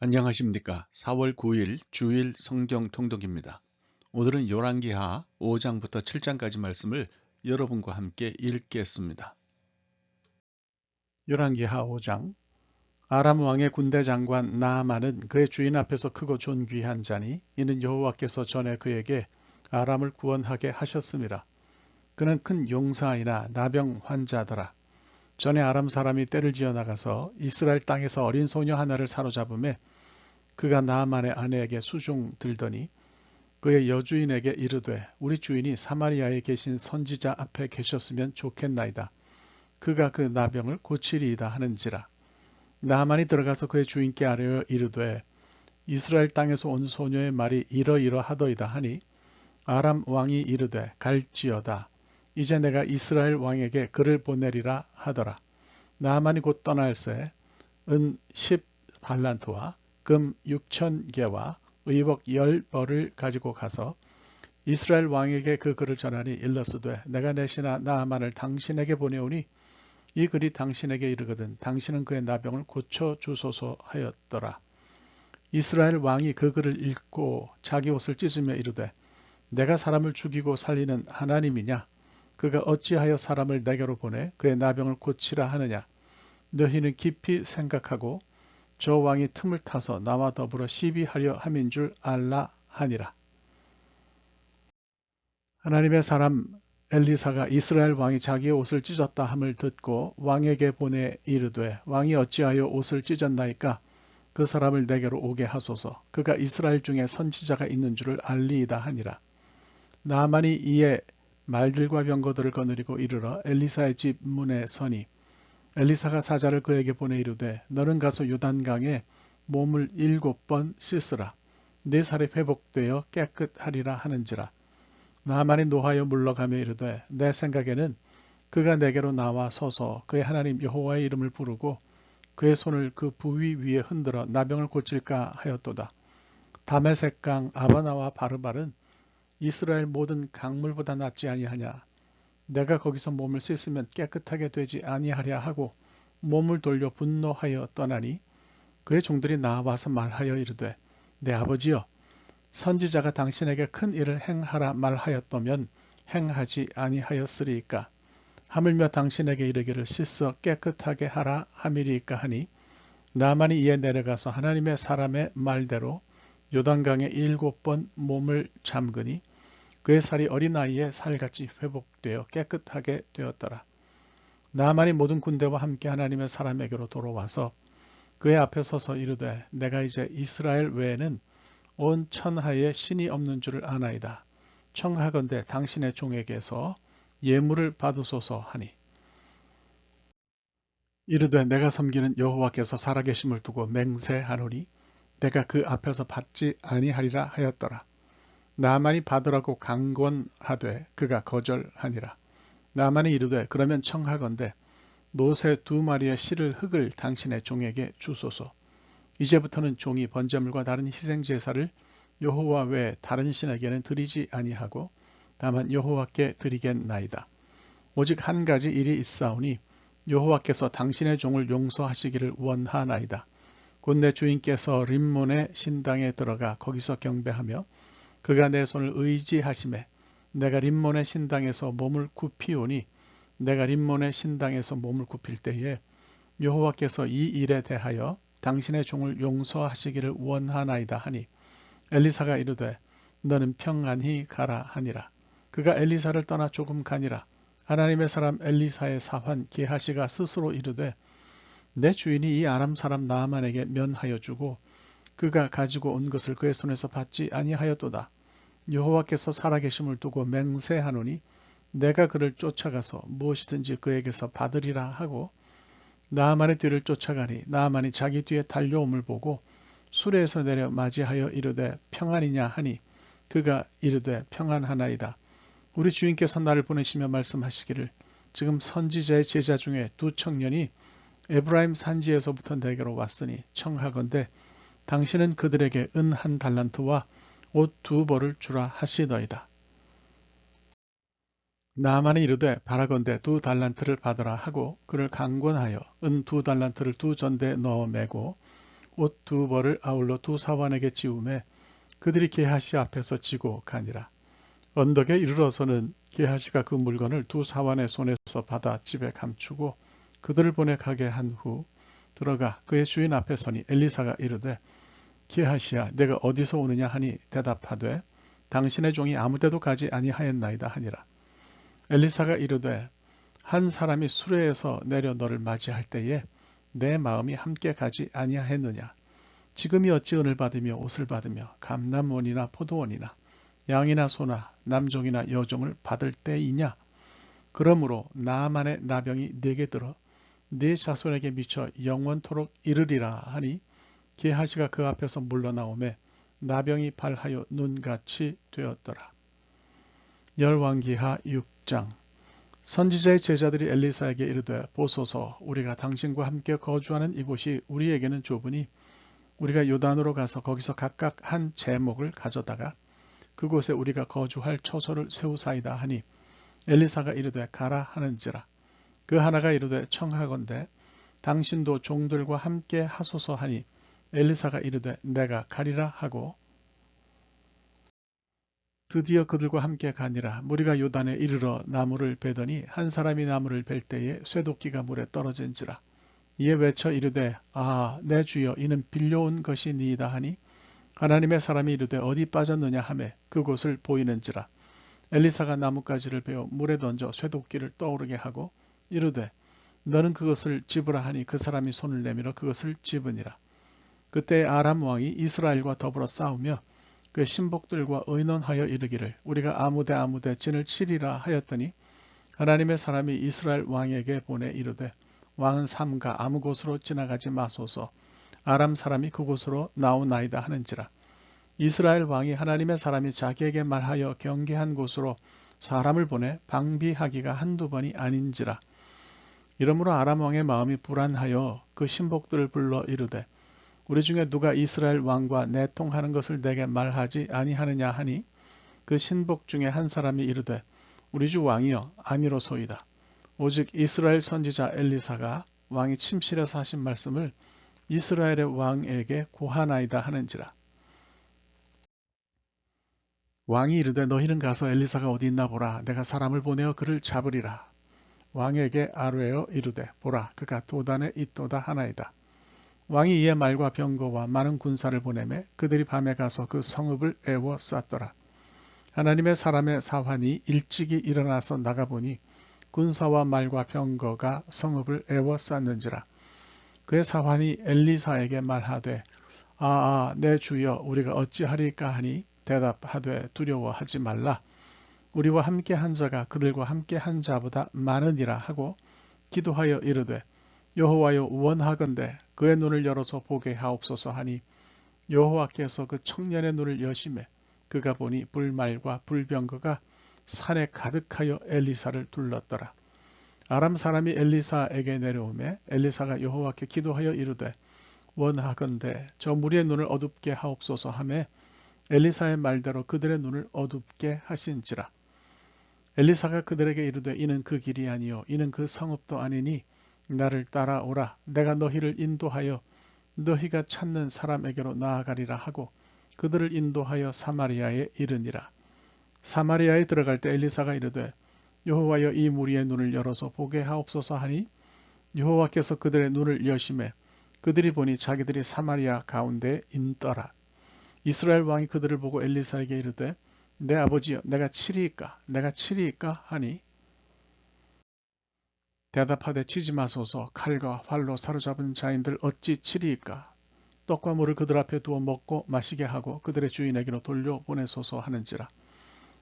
안녕하십니까. 4월 9일 주일 성경 통독입니다. 오늘은 열왕기하 5장부터 7장까지 말씀을 여러분과 함께 읽겠습니다. 열왕기하 5장. 아람 왕의 군대 장관 나아만은 그의 주인 앞에서 크고 존귀한 자니 이는 여호와께서 전에 그에게 아람을 구원하게 하셨습니다. 그는 큰 용사이나 나병 환자더라. 전에 아람 사람이 떼를 지어 나가서 이스라엘 땅에서 어린 소녀 하나를 사로잡음에 그가 나아만의 아내에게 수종 들더니 그의 여주인에게 이르되 우리 주인이 사마리아에 계신 선지자 앞에 계셨으면 좋겠나이다. 그가 그 나병을 고치리이다 하는지라. 나아만이 들어가서 그의 주인께 아뢰어 이르되 이스라엘 땅에서 온 소녀의 말이 이러이러하더이다 하니 아람 왕이 이르되 갈지어다. 이제 내가 이스라엘 왕에게 그를 보내리라 하더라. 나아만이 곧 떠날새 은 10달란트와 금 6,000개와 의복 10벌을 가지고 가서 이스라엘 왕에게 그 글을 전하니 일러스되 내가 내 신하 나아만을 당신에게 보내오니 이 글이 당신에게 이르거든 당신은 그의 나병을 고쳐주소서 하였더라. 이스라엘 왕이 그 글을 읽고 자기 옷을 찢으며 이르되 내가 사람을 죽이고 살리는 하나님이냐? 그가 어찌하여 사람을 내게로 보내 그의 나병을 고치라 하느냐? 너희는 깊이 생각하고 저 왕이 틈을 타서 나와 더불어 시비하려 함인 줄 알라 하니라. 하나님의 사람 엘리사가 이스라엘 왕이 자기의 옷을 찢었다 함을 듣고 왕에게 보내 이르되 왕이 어찌하여 옷을 찢었나이까? 그 사람을 내게로 오게 하소서. 그가 이스라엘 중에 선지자가 있는 줄을 알리이다 하니라. 나아만이 이에 말들과 병거들을 거느리고 이르러 엘리사의 집 문에 서니 엘리사가 사자를 그에게 보내 이르되 너는 가서 요단강에 몸을 7번 씻으라. 네 살이 회복되어 깨끗하리라 하는지라. 나아만이 노하여 물러가며 이르되 내 생각에는 그가 내게로 나와 서서 그의 하나님 여호와의 이름을 부르고 그의 손을 그 부위 위에 흔들어 나병을 고칠까 하였도다. 다메섹강 아바나와 바르발은 이스라엘 모든 강물보다 낫지 아니하냐. 내가 거기서 몸을 씻으면 깨끗하게 되지 아니하랴 하고 몸을 돌려 분노하여 떠나니 그의 종들이 나와서 말하여 이르되 내 아버지여 선지자가 당신에게 큰 일을 행하라 말하였다면 행하지 아니하였으리이까. 하물며 당신에게 이르기를 씻어 깨끗하게 하라 함이리이까 하니 나만이 이에 내려가서 하나님의 사람의 말대로 요단강에 7번 몸을 잠그니 그의 살이 어린아이의 살같이 회복되어 깨끗하게 되었더라. 나아만이 모든 군대와 함께 하나님의 사람에게로 돌아와서 그의 앞에 서서 이르되 내가 이제 이스라엘 외에는 온 천하에 신이 없는 줄을 아나이다. 청하건대 당신의 종에게서 예물을 받으소서 하니 이르되 내가 섬기는 여호와께서 살아계심을 두고 맹세하노니 내가 그 앞에서 받지 아니하리라 하였더라. 나아만이 받으라고 강권하되 그가 거절하니라. 나아만이 이르되 그러면 청하건대 노새 2마리의 실을 흙을 당신의 종에게 주소서. 이제부터는 종이 번제물과 다른 희생 제사를 여호와 외에 다른 신에게는 드리지 아니하고 다만 여호와께 드리겠나이다. 오직 한 가지 일이 있사오니 여호와께서 당신의 종을 용서하시기를 원하나이다. 곧 내 주인께서 림몬의 신당에 들어가 거기서 경배하며 그가 내 손을 의지하심에 내가 림몬의 신당에서 몸을 굽히오니 내가 림몬의 신당에서 몸을 굽힐 때에 여호와께서 이 일에 대하여 당신의 종을 용서하시기를 원하나이다 하니 엘리사가 이르되 너는 평안히 가라 하니라. 그가 엘리사를 떠나 조금 가니라. 하나님의 사람 엘리사의 사환 게하시가 스스로 이르되 내 주인이 이 아람 사람 나아만에게 면하여 주고 그가 가지고 온 것을 그의 손에서 받지 아니하였도다. 여호와께서 살아계심을 두고 맹세하노니 내가 그를 쫓아가서 무엇이든지 그에게서 받으리라 하고 나아만의 뒤를 쫓아가니 나아만이 자기 뒤에 달려옴을 보고 수레에서 내려 맞이하여 이르되 평안이냐 하니 그가 이르되 평안하나이다. 우리 주인께서 나를 보내시며 말씀하시기를 지금 선지자의 제자 중에 2청년이 에브라임 산지에서부터 내게로 왔으니 청하건대 당신은 그들에게 은 1달란트와 옷 2벌을 주라 하시더이다. 나아만이 이르되 바라건대 2달란트를 받으라 하고 그를 강권하여 은 2달란트를 2전대에 넣어 매고 옷 두 벌을 아울러 두 사환에게 지우매 그들이 게하시 앞에서 지고 가니라. 언덕에 이르러서는 게하시가 그 물건을 두 사환의 손에서 받아 집에 감추고 그들을 보내 가게 한 후 들어가 그의 주인 앞에 서니 엘리사가 이르되 게하시야 내가 어디서 오느냐 하니 대답하되 당신의 종이 아무데도 가지 아니하였나이다 하니라. 엘리사가 이르되 한 사람이 수레에서 내려 너를 맞이할 때에 내 마음이 함께 가지 아니하였느냐. 지금이 어찌 은을 받으며 옷을 받으며 감람원이나 포도원이나 양이나 소나 남종이나 여종을 받을 때이냐. 그러므로 나아만의 나병이 네게 들어 네 자손에게 미쳐 영원토록 이르리라 하니 게하시가 그 앞에서 물러나오매 나병이 발하여 눈같이 되었더라. 열왕기하 6장. 선지자의 제자들이 엘리사에게 이르되 보소서 우리가 당신과 함께 거주하는 이곳이 우리에게는 좁으니 우리가 요단으로 가서 거기서 각각 한 제목을 가져다가 그곳에 우리가 거주할 처소를 세우사이다 하니 엘리사가 이르되 가라 하는지라. 그 하나가 이르되 청하건대 당신도 종들과 함께 하소서 하니 엘리사가 이르되 내가 가리라 하고 드디어 그들과 함께 가니라. 무리가 요단에 이르러 나무를 베더니 한 사람이 나무를 벨 때에 쇠도끼가 물에 떨어진지라. 이에 외쳐 이르되 내 주여 이는 빌려온 것이니이다 하니 하나님의 사람이 이르되 어디 빠졌느냐 하매 그곳을 보이는지라. 엘리사가 나뭇가지를 베어 물에 던져 쇠도끼를 떠오르게 하고 이르되 너는 그것을 집으라 하니 그 사람이 손을 내밀어 그것을 집으니라. 그때 아람 왕이 이스라엘과 더불어 싸우며 그 신복들과 의논하여 이르기를 우리가 아무데 진을 치리라 하였더니 하나님의 사람이 이스라엘 왕에게 보내 이르되 왕은 삼가 아무 곳으로 지나가지 마소서 아람 사람이 그곳으로 나오나이다 하는지라. 이스라엘 왕이 하나님의 사람이 자기에게 말하여 경계한 곳으로 사람을 보내 방비하기가 한두 번이 아닌지라. 이러므로 아람 왕의 마음이 불안하여 그 신복들을 불러 이르되 우리 중에 누가 이스라엘 왕과 내통하는 것을 내게 말하지 아니하느냐 하니 그 신복 중에 한 사람이 이르되 우리 주 왕이여 아니로소이다. 오직 이스라엘 선지자 엘리사가 왕이 침실에서 하신 말씀을 이스라엘의 왕에게 고하나이다 하는지라. 왕이 이르되 너희는 가서 엘리사가 어디 있나 보라. 내가 사람을 보내어 그를 잡으리라. 왕에게 아뢰어 이르되 보라 그가 도단에 있도다 하나이다. 왕이 이에 말과 병거와 많은 군사를 보내매 그들이 밤에 가서 그 성읍을 에워쌌더라. 하나님의 사람의 사환이 일찍이 일어나서 나가보니 군사와 말과 병거가 성읍을 에워쌌는지라. 그의 사환이 엘리사에게 말하되 내 주여 우리가 어찌하리까 하니 대답하되 두려워하지 말라. 우리와 함께 한 자가 그들과 함께 한 자보다 많으니라 하고 기도하여 이르되 여호와여 원하건대 그의 눈을 열어서 보게 하옵소서 하니 여호와께서 그 청년의 눈을 여시매 그가 보니 불말과 불병거가 산에 가득하여 엘리사를 둘렀더라. 아람 사람이 엘리사에게 내려오매 엘리사가 여호와께 기도하여 이르되 원하건대 저 무리의 눈을 어둡게 하옵소서 하매 엘리사의 말대로 그들의 눈을 어둡게 하신지라. 엘리사가 그들에게 이르되 이는 그 길이 아니요 이는 그 성읍도 아니니 나를 따라오라. 내가 너희를 인도하여 너희가 찾는 사람에게로 나아가리라 하고 그들을 인도하여 사마리아에 이르니라. 사마리아에 들어갈 때 엘리사가 이르되 여호와여 이 무리의 눈을 열어서 보게 하옵소서 하니 여호와께서 그들의 눈을 여심해 그들이 보니 자기들이 사마리아 가운데 있더라. 이스라엘 왕이 그들을 보고 엘리사에게 이르되 내 아버지여 내가 치리이까 하니 대답하되 치지 마소서. 칼과 활로 사로잡은 자인들 어찌 치리이까. 떡과 물을 그들 앞에 두어 먹고 마시게 하고 그들의 주인에게로 돌려보내소서 하는지라.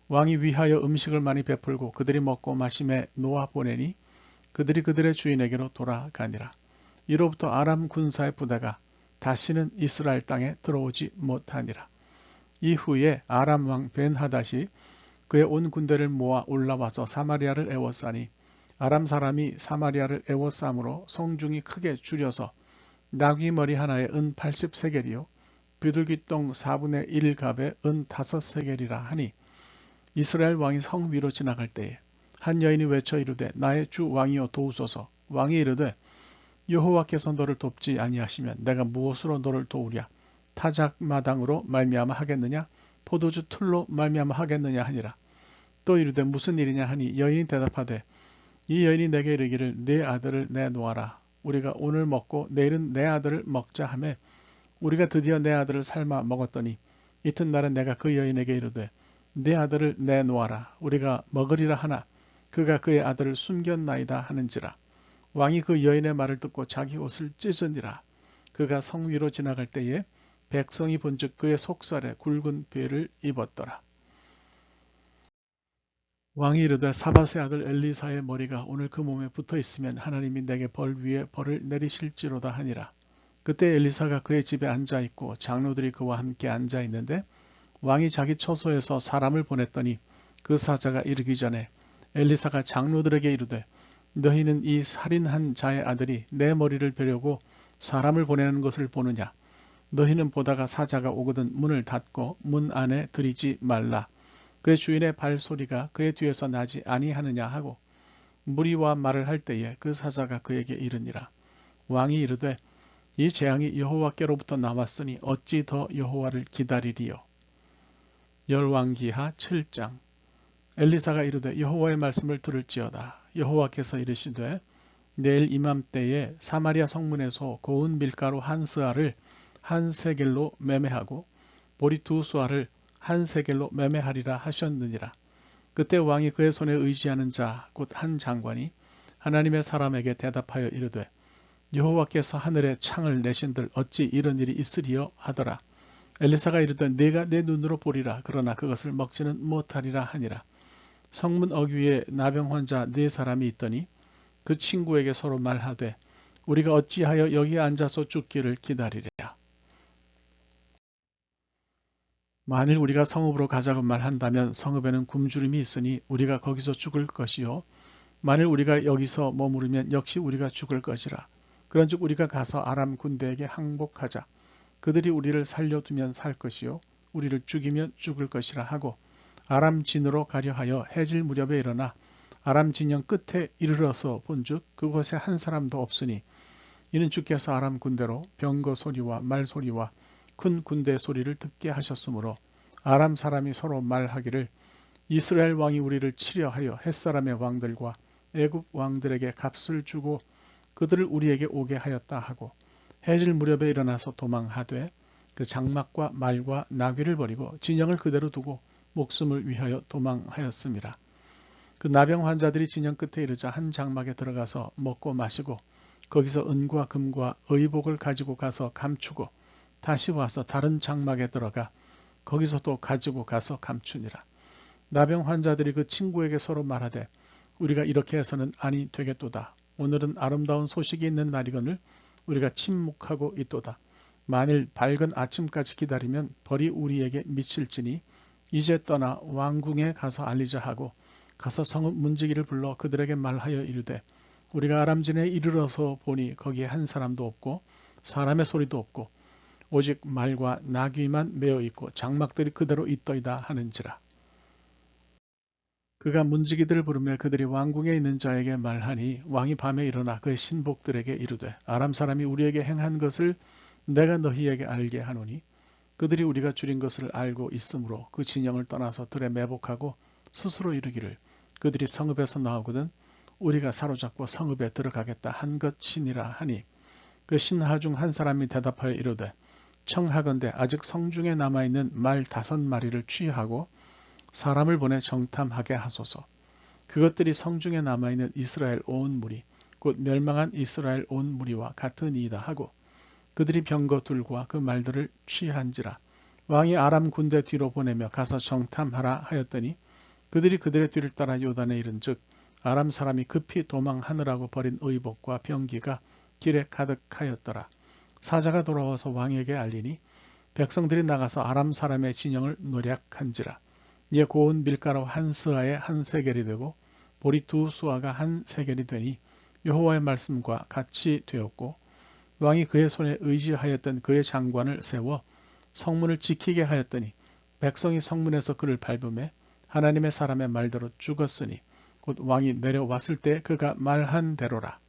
왕이 위하여 음식을 많이 베풀고 그들이 먹고 마심에 놓아 보내니 그들이 그들의 주인에게로 돌아가니라. 이로부터 아람 군사의 부대가 다시는 이스라엘 땅에 들어오지 못하니라. 이후에 아람 왕 벤하닷이 그의 온 군대를 모아 올라와서 사마리아를 에워싸니 아람 사람이 사마리아를 에워싸므로 성중이 크게 줄여서 나귀 머리 하나에 은 80세겔이요 비둘기 똥 4분의 1갑에 은 5세겔이라 하니 이스라엘 왕이 성 위로 지나갈 때에 한 여인이 외쳐 이르되 나의 주 왕이여 도우소서. 왕이 이르되 여호와께서 너를 돕지 아니하시면 내가 무엇으로 너를 도우랴? 타작마당으로 말미암아 하겠느냐? 포도주 틀로 말미암아 하겠느냐 하니라. 또 이르되 무슨 일이냐 하니 여인이 대답하되 이 여인이 내게 이르기를 네 아들을 내놓아라. 우리가 오늘 먹고 내일은 내 아들을 먹자 하매 우리가 드디어 내 아들을 삶아 먹었더니 이튿날은 내가 그 여인에게 이르되 네 아들을 내놓아라. 우리가 먹으리라 하나 그가 그의 아들을 숨겼나이다 하는지라. 왕이 그 여인의 말을 듣고 자기 옷을 찢으니라. 그가 성 위로 지나갈 때에 백성이 본즉 그의 속살에 굵은 베를 입었더라. 왕이 이르되 사밧의 아들 엘리사의 머리가 오늘 그 몸에 붙어 있으면 하나님이 내게 벌 위에 벌을 내리실지로다 하니라. 그때 엘리사가 그의 집에 앉아 있고 장로들이 그와 함께 앉아 있는데 왕이 자기 처소에서 사람을 보냈더니 그 사자가 이르기 전에 엘리사가 장로들에게 이르되 너희는 이 살인한 자의 아들이 내 머리를 베려고 사람을 보내는 것을 보느냐? 너희는 보다가 사자가 오거든 문을 닫고 문 안에 들이지 말라. 그의 주인의 발소리가 그의 뒤에서 나지 아니하느냐 하고 무리와 말을 할 때에 그 사자가 그에게 이르니라. 왕이 이르되 이 재앙이 여호와께로부터 나왔으니 어찌 더 여호와를 기다리리요. 열왕기하 7장. 엘리사가 이르되 여호와의 말씀을 들을지어다. 여호와께서 이르시되 내일 이맘때에 사마리아 성문에서 고운 밀가루 한 스아를 한 세겔로 매매하고 보리 두 수아를 한 세겔로 매매하리라 하셨느니라. 그때 왕이 그의 손에 의지하는 자 곧 한 장관이 하나님의 사람에게 대답하여 이르되 여호와께서 하늘에 창을 내신들 어찌 이런 일이 있으리요 하더라. 엘리사가 이르되 네가 내 눈으로 보리라. 그러나 그것을 먹지는 못하리라 하니라. 성문 어귀에 나병 환자 네 사람이 있더니 그 친구에게 서로 말하되 우리가 어찌하여 여기 앉아서 죽기를 기다리랴. 만일 우리가 성읍으로 가자고 말한다면 성읍에는 굶주림이 있으니 우리가 거기서 죽을 것이요. 만일 우리가 여기서 머무르면 역시 우리가 죽을 것이라. 그런즉 우리가 가서 아람 군대에게 항복하자. 그들이 우리를 살려두면 살 것이요. 우리를 죽이면 죽을 것이라 하고 아람 진으로 가려 하여 해질 무렵에 일어나 아람 진영 끝에 이르러서 본즉 그곳에 한 사람도 없으니 이는 주께서 아람 군대로 병거 소리와 말 소리와 큰 군대 소리를 듣게 하셨으므로 아람 사람이 서로 말하기를 이스라엘 왕이 우리를 치려 하여 햇사람의 왕들과 애굽 왕들에게 값을 주고 그들을 우리에게 오게 하였다 하고 해질 무렵에 일어나서 도망하되 그 장막과 말과 나귀를 버리고 진영을 그대로 두고 목숨을 위하여 도망하였습니다. 그 나병 환자들이 진영 끝에 이르자 한 장막에 들어가서 먹고 마시고 거기서 은과 금과 의복을 가지고 가서 감추고 다시 와서 다른 장막에 들어가 거기서 또 가지고 가서 감추니라. 나병 환자들이 그 친구에게 서로 말하되 우리가 이렇게 해서는 아니 되겠도다. 오늘은 아름다운 소식이 있는 날이거늘 우리가 침묵하고 있도다. 만일 밝은 아침까지 기다리면 벌이 우리에게 미칠지니 이제 떠나 왕궁에 가서 알리자 하고 가서 성읍 문지기를 불러 그들에게 말하여 이르되 우리가 아람진에 이르러서 보니 거기에 한 사람도 없고 사람의 소리도 없고 오직 말과 나귀만 메어 있고 장막들이 그대로 있더이다 하는지라. 그가 문지기들을 부르며 그들이 왕궁에 있는 자에게 말하니 왕이 밤에 일어나 그의 신복들에게 이르되 아람 사람이 우리에게 행한 것을 내가 너희에게 알게 하노니 그들이 우리가 줄인 것을 알고 있으므로 그 진영을 떠나서 들에 매복하고 스스로 이르기를 그들이 성읍에서 나오거든 우리가 사로잡고 성읍에 들어가겠다 한 것이니라 하니 그 신하 중 한 사람이 대답하여 이르되 청하건대 아직 성중에 남아있는 말 5마리를 취하고 사람을 보내 정탐하게 하소서. 그것들이 성중에 남아있는 이스라엘 온 무리 곧 멸망한 이스라엘 온 무리와 같으니이다 하고 그들이 병거 둘과 그 말들을 취한지라. 왕이 아람 군대 뒤로 보내며 가서 정탐하라 하였더니 그들이 그들의 뒤를 따라 요단에 이른즉 아람 사람이 급히 도망하느라고 버린 의복과 병기가 길에 가득하였더라. 사자가 돌아와서 왕에게 알리니 백성들이 나가서 아람 사람의 진영을 노략한지라. 이에 고운 밀가루 한 스아에 한 세겔이 되고 보리 두 수아가 한 세겔이 되니 여호와의 말씀과 같이 되었고 왕이 그의 손에 의지하였던 그의 장관을 세워 성문을 지키게 하였더니 백성이 성문에서 그를 밟음에 하나님의 사람의 말대로 죽었으니 곧 왕이 내려왔을 때 그가 말한 대로라.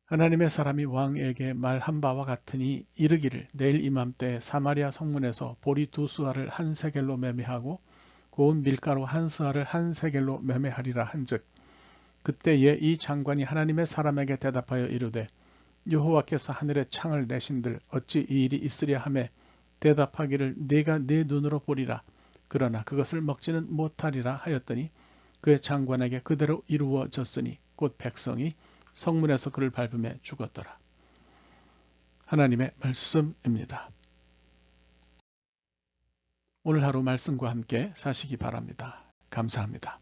하나님의 사람이 왕에게 말한 바와 같으니 이르기를 내일 이맘때에 사마리아 성문에서 보리 2수알을 한 세겔로 매매하고 고운 밀가루 한 스알을 한 세겔로 매매하리라 한즉 그때에 이 장관이 하나님의 사람에게 대답하여 이르되 여호와께서 하늘에 창을 내신들 어찌 이 일이 있으랴 하매 대답하기를 네가 네 눈으로 보리라 그러나 그것을 먹지는 못하리라 하였더니 그의 장관에게 그대로 이루어졌으니 곧 백성이 성문에서 그를 밟음에 죽었더라. 하나님의 말씀입니다. 오늘 하루 말씀과 함께 사시기 바랍니다. 감사합니다.